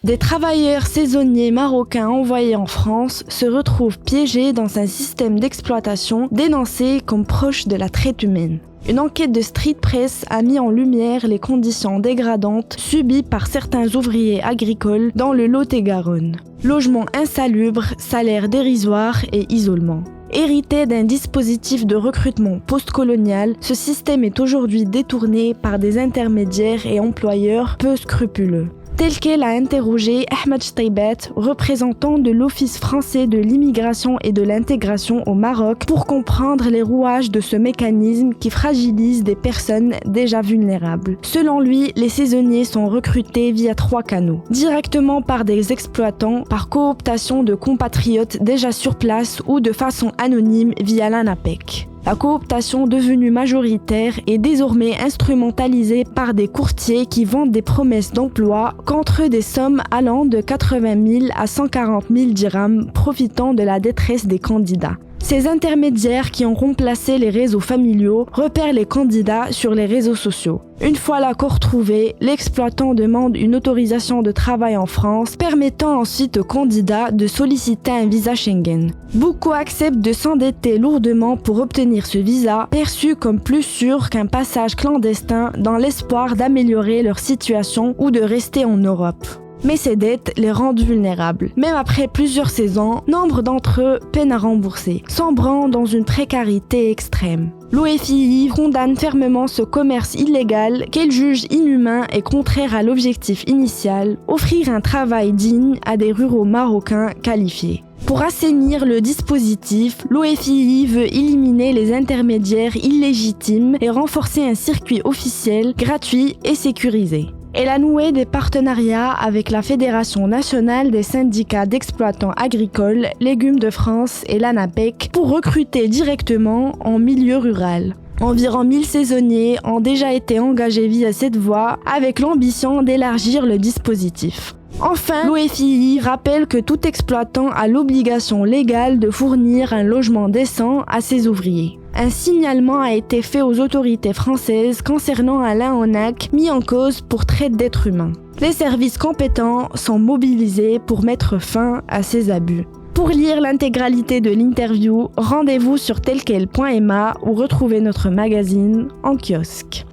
Des travailleurs saisonniers marocains envoyés en France se retrouvent piégés dans un système d'exploitation dénoncé comme proche de la traite humaine. Une enquête de Street Press a mis en lumière les conditions dégradantes subies par certains ouvriers agricoles dans le Lot-et-Garonne. Logements insalubres, salaires dérisoires et isolement. Hérité d'un dispositif de recrutement post-colonial, ce système est aujourd'hui détourné par des intermédiaires et employeurs peu scrupuleux. Tel qu'elle a interrogé Ahmed Steibat, représentant de l'Office français de l'immigration et de l'intégration au Maroc, pour comprendre les rouages de ce mécanisme qui fragilise des personnes déjà vulnérables. Selon lui, les saisonniers sont recrutés via 3 canaux. Directement par des exploitants, par cooptation de compatriotes déjà sur place ou de façon anonyme via l'ANAPEC. La cooptation devenue majoritaire est désormais instrumentalisée par des courtiers qui vendent des promesses d'emploi contre des sommes allant de 80 000 à 140 000 dirhams, profitant de la détresse des candidats. Ces intermédiaires qui ont remplacé les réseaux familiaux repèrent les candidats sur les réseaux sociaux. Une fois l'accord trouvé, l'exploitant demande une autorisation de travail en France, permettant ensuite aux candidats de solliciter un visa Schengen. Beaucoup acceptent de s'endetter lourdement pour obtenir ce visa, perçu comme plus sûr qu'un passage clandestin dans l'espoir d'améliorer leur situation ou de rester en Europe. Mais ces dettes les rendent vulnérables. Même après plusieurs saisons, nombre d'entre eux peinent à rembourser, sombrant dans une précarité extrême. L'OFII condamne fermement ce commerce illégal qu'elle juge inhumain et contraire à l'objectif initial, offrir un travail digne à des ruraux marocains qualifiés. Pour assainir le dispositif, l'OFII veut éliminer les intermédiaires illégitimes et renforcer un circuit officiel, gratuit et sécurisé. Elle a noué des partenariats avec la Fédération nationale des syndicats d'exploitants agricoles, légumes de France et l'ANAPEC pour recruter directement en milieu rural. Environ 1000 saisonniers ont déjà été engagés via cette voie avec l'ambition d'élargir le dispositif. Enfin, l'OFII rappelle que tout exploitant a l'obligation légale de fournir un logement décent à ses ouvriers. Un signalement a été fait aux autorités françaises concernant Alain Onac, mis en cause pour traite d'êtres humains. Les services compétents sont mobilisés pour mettre fin à ces abus. Pour lire l'intégralité de l'interview, rendez-vous sur telquel.ma ou retrouvez notre magazine en kiosque.